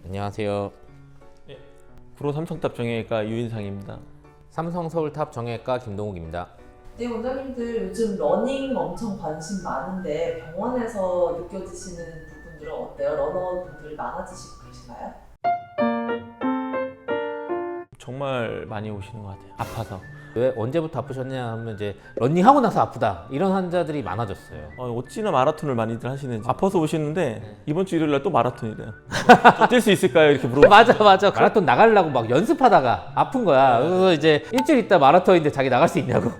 안녕하세요. 네, 프로 삼성탑 정형외과 유인상입니다. 삼성 서울탑 정형외과 김동욱입니다. 네, 원장님들 요즘 러닝 엄청 관심 많은데 병원에서 느껴지시는 부분들은 어때요? 러너분들 많아지시고 계신가요? 정말 많이 오시는 것 같아요. 아파서. 왜 언제부터 아프셨냐 하면 이제 러닝하고 나서 아프다 이런 환자들이 많아졌어요. 어찌나 마라톤을 많이들 하시는지. 아파서 오시는데 이번 주 일요일 날 또 마라톤이래요. 뛸 수 있을까요? 이렇게 물어보고. 맞아. 마라톤 나가려고 막 연습하다가 아픈 거야. 그래서 이제 일주일 있다 마라톤인데 자기 나갈 수 있냐고.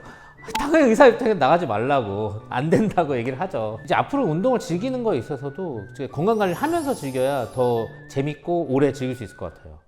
당연히 의사 입장에서 나가지 말라고, 안 된다고 얘기를 하죠. 이제 앞으로 운동을 즐기는 거에 있어서도 이제 건강관리를 하면서 즐겨야 더 재밌고 오래 즐길 수 있을 것 같아요.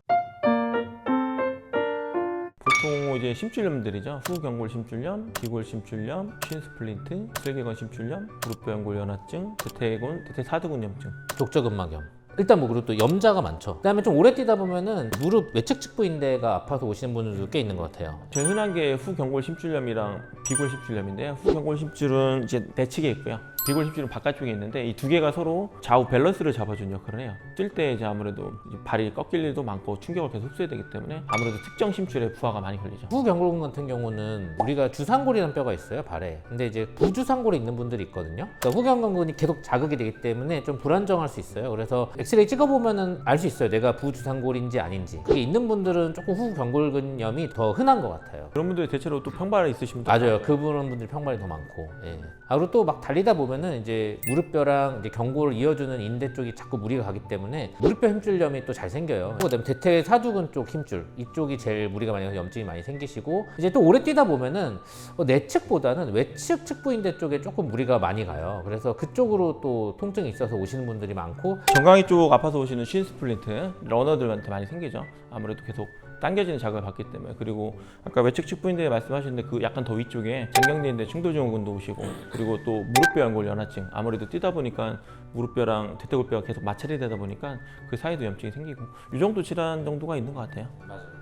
보통 이제 심줄염들이죠. 후경골 심줄염, 비골 심줄염, 쉰스플린트, 슬개건 심줄염, 무릎뼈 연골 연화증, 대퇴 사두근염증. 족저근막염. 일단 뭐 그리고 또 염자가 많죠. 그다음에 좀 오래 뛰다 보면은 무릎 외측 측부인대가 아파서 오시는 분들도 꽤 있는 것 같아요. 제일 흔한 게 후경골 심줄염이랑 비골 심줄염인데요. 후경골 심줄은 이제 내측에 있고요. 비골 심줄은 바깥쪽에 있는데 이 두 개가 서로 좌우 밸런스를 잡아주는 역할을 해요. 뛸 때 이제 아무래도 이제 발이 꺾일 일도 많고 충격을 계속 흡수해야 되기 때문에 아무래도 특정 심줄에 부하가 많이 걸리죠. 후경골근 같은 경우는 우리가 주상골이라는 뼈가 있어요, 발에. 근데 이제 부주상골에 있는 분들이 있거든요. 그러니까 후경골근이 계속 자극이 되기 때문에 좀 불안정할 수 있어요. 그래서 엑스레이 찍어보면은 알 수 있어요, 내가 부주상골인지 아닌지. 그게 있는 분들은 조금 후경골근염이 더 흔한 것 같아요. 그런 분들이 대체로 또 평발이 있으신 분들 맞아요. 그분 분들이 평발이 더 많고. 예. 그리고 또 막 달리다 보면은 이제 무릎뼈랑 이제 경골을 이어주는 인대 쪽이 자꾸 무리가 가기 때문에 무릎뼈 힘줄염이 또 잘 생겨요. 그다음에 대퇴 사두근 쪽 힘줄 이쪽이 제일 무리가 많이 가서 염증이 많이 생기시고, 이제 또 오래 뛰다 보면은 내측보다는 외측 측부인대 쪽에 조금 무리가 많이 가요. 그래서 그쪽으로 또 통증이 있어서 오시는 분들이 많고. 정강이 쪽 아파서 오시는 쉰스플린트 러너들한테 많이 생기죠. 아무래도 계속 당겨지는 자극을 받기 때문에. 그리고 아까 외측 측부인대 말씀하셨는데 그 약간 더 위쪽에 장경대인대 충돌증후군도 오시고, 그리고 또 무릎뼈 연골 연화증, 아무래도 뛰다 보니까 무릎뼈랑 대퇴골뼈가 계속 마찰이 되다 보니까 그 사이도 염증이 생기고, 이 정도 질환 정도가 있는 것 같아요. 맞아요.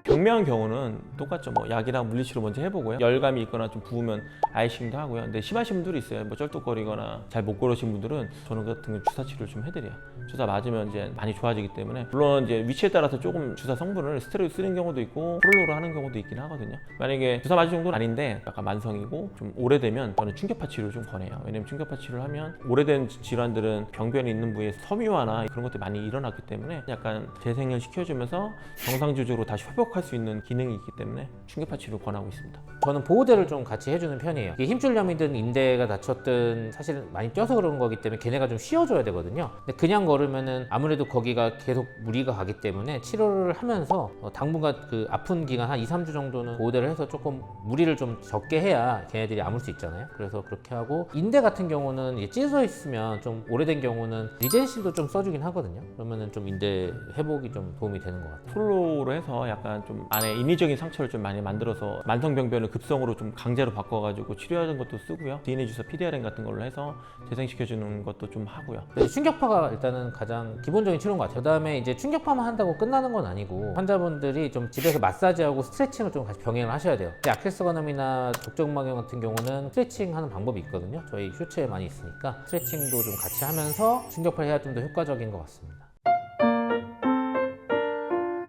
경미한 경우는 똑같죠. 뭐 약이랑 물리치료 먼저 해보고요. 열감이 있거나 좀 부으면 아이싱도 하고요. 근데 심하신 분들이 있어요. 뭐 쩔뚝거리거나 잘 못 걸으신 분들은 저는 같은 경우 주사 치료를 좀 해드려요. 주사 맞으면 이제 많이 좋아지기 때문에, 물론 이제 위치에 따라서 조금 주사 성분을 스테로이드 쓰는 경우도 있고 프롤로로 하는 경우도 있긴 하거든요. 만약에 주사 맞을 정도는 아닌데 약간 만성이고 좀 오래되면 저는 충격파 치료를 좀 권해요. 왜냐면 충격파 치료를 하면 오래된 질환들은 병변이 있는 부위에 섬유화나 그런 것들이 많이 일어났기 때문에 약간 재생을 시켜주면서 정상 조직으로 다시 회복할 수 있는 기능이 있기 때문에 충격파 치료를 권하고 있습니다. 저는 보호대를 좀 같이 해주는 편이에요. 이게 힘줄염이든 인대가 다쳤든 사실 많이 뛰어서 그런 거기 때문에 걔네가 좀 쉬어줘야 되거든요. 근데 그냥 걸으면은 아무래도 거기가 계속 무리가 가기 때문에 치료를 하면서 당분간 그 아픈 기간 한 2, 3주 정도는 보호대를 해서 조금 무리를 좀 적게 해야 걔네들이 아물 수 있잖아요. 그래서 그렇게 하고, 인대 같은 경우는 이게 찢어져 있으면 좀 오래된 경우는 리젠실도 좀 써주긴 하거든요. 그러면은 좀 인대 회복이 좀 도움이 되는 것 같아요. 프롤로로 해서 약간 좀 안에 인위적인 상처를 좀 많이 만들어서 만성병변을 급성으로 좀 강제로 바꿔가지고 치료하는 것도 쓰고요. DNA 주사 PDRN 같은 걸로 해서 재생시켜주는 것도 좀 하고요. 충격파가 일단은 가장 기본적인 치료인 것 같아요. 그다음에 이제 충격파만 한다고 끝나는 건 아니고 환자분들이 좀 집에서 마사지하고 스트레칭을 좀 같이 병행을 하셔야 돼요. 아킬스건염이나 족저근막염 같은 경우는 스트레칭 하는 방법이 있거든요. 저희 쇼츠에 많이 있으니까 스트레칭도 좀 같이 하면서 충격파를 해야 좀 더 효과적인 것 같습니다.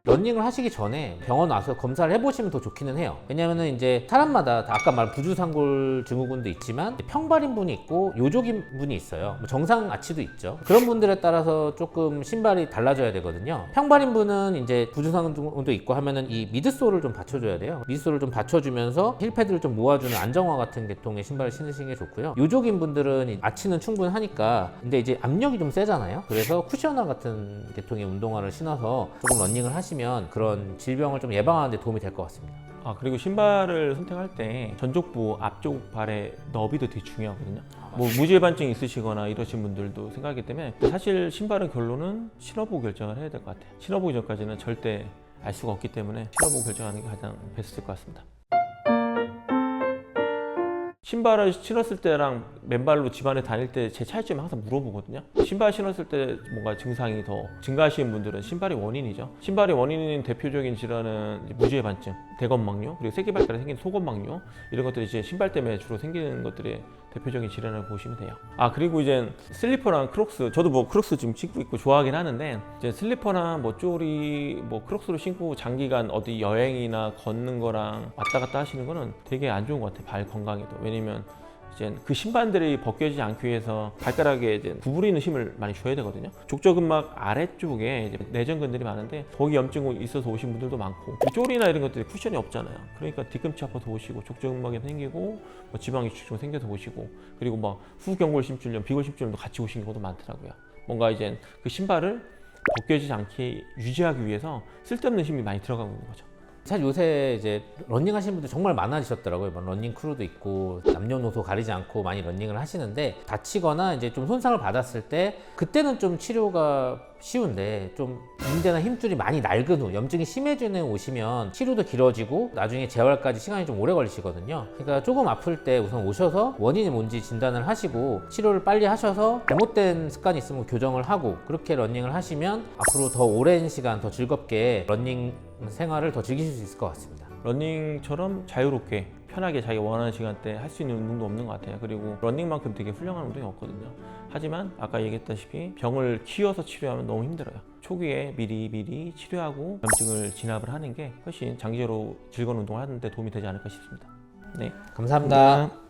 러닝을 하시기 전에 병원 와서 검사를 해보시면 더 좋기는 해요. 왜냐면은 이제 사람마다 아까 말한 부주상골 증후군도 있지만 평발인 분이 있고 요족인 분이 있어요. 뭐 정상 아치도 있죠. 그런 분들에 따라서 조금 신발이 달라져야 되거든요. 평발인 분은 이제 부주상골도 있고 하면은 이 미드솔을 좀 받쳐줘야 돼요. 미드솔을 좀 받쳐주면서 힐패드를 좀 모아주는 안정화 같은 계통의 신발을 신으시는 게 좋고요. 요족인 분들은 아치는 충분하니까, 근데 이제 압력이 좀 세잖아요. 그래서 쿠션화 같은 계통의 운동화를 신어서 조금 러닝을 하시면 그런 질병을 좀 예방하는 데 도움이 될 것 같습니다. 그리고 신발을 선택할 때 전족부 앞쪽 발의 너비도 되게 중요하거든요. 뭐 무지해반증 있으시거나 이러신 분들도 생각하기 때문에 사실 신발은 결론은 신어보고 결정을 해야 될 것 같아요. 신어보기 전까지는 절대 알 수가 없기 때문에 신어보고 결정하는 게 가장 베스트일 것 같습니다. 신발을 신었을 때랑 맨발로 집안에 다닐 때 제 차이점을 항상 물어보거든요. 신발 신었을 때 뭔가 증상이 더 증가하시는 분들은 신발이 원인이죠. 신발이 원인인 대표적인 질환은 무지해반증, 대건막류, 그리고 새끼발가락에 생긴 속건막류, 이런 것들이 이제 신발 때문에 주로 생기는 것들이 대표적인 질환을 보시면 돼요. 아 그리고 이제 슬리퍼랑 크록스, 저도 뭐 크록스 지금 신고 있고 좋아하긴 하는데 이제 슬리퍼나 뭐 쪼리 뭐 크록스로 신고 장기간 어디 여행이나 걷는 거랑 왔다 갔다 하시는 거는 되게 안 좋은 것 같아요. 발 건강에도. 왜냐면 이제 그 신반들이 벗겨지지 않기 위해서 발가락에 이제 구부리는 힘을 많이 줘야 되거든요. 족저근막 아래쪽에 이제 내전근들이 많은데 거기 염증이 있어서 오신 분들도 많고 쪼리나 이런 것들이 쿠션이 없잖아요. 그러니까 뒤꿈치 아파서 오시고 족저근막이 생기고 뭐 지방 이식증 생겨서 오시고 그리고 막 후경골심줄염, 비골심줄염도 같이 오신 경우도 많더라고요. 뭔가 이제 그 신발을 벗겨지지 않게 유지하기 위해서 쓸데없는 힘이 많이 들어가고 있는 거죠. 사실 요새 이제 러닝 하시는 분들 정말 많아지셨더라고요. 뭐 러닝 크루도 있고 남녀노소 가리지 않고 많이 러닝을 하시는데 다치거나 이제 좀 손상을 받았을 때 그때는 좀 치료가 쉬운데 좀 인대나 힘줄이 많이 낡은 후 염증이 심해지는 후 오시면 치료도 길어지고 나중에 재활까지 시간이 좀 오래 걸리시거든요. 그러니까 조금 아플 때 우선 오셔서 원인이 뭔지 진단을 하시고 치료를 빨리 하셔서 잘못된 습관이 있으면 교정을 하고 그렇게 러닝을 하시면 앞으로 더 오랜 시간 더 즐겁게 러닝 생활을 더 즐기실 수 있을 것 같습니다. 러닝처럼 자유롭게 편하게 자기가 원하는 시간대에 할 수 있는 운동도 없는 것 같아요. 그리고 러닝만큼 되게 훌륭한 운동이 없거든요. 하지만 아까 얘기했다시피 병을 키워서 치료하면 너무 힘들어요. 초기에 미리 치료하고 염증을 진압을 하는 게 훨씬 장기적으로 즐거운 운동을 하는 데 도움이 되지 않을까 싶습니다. 네, 감사합니다.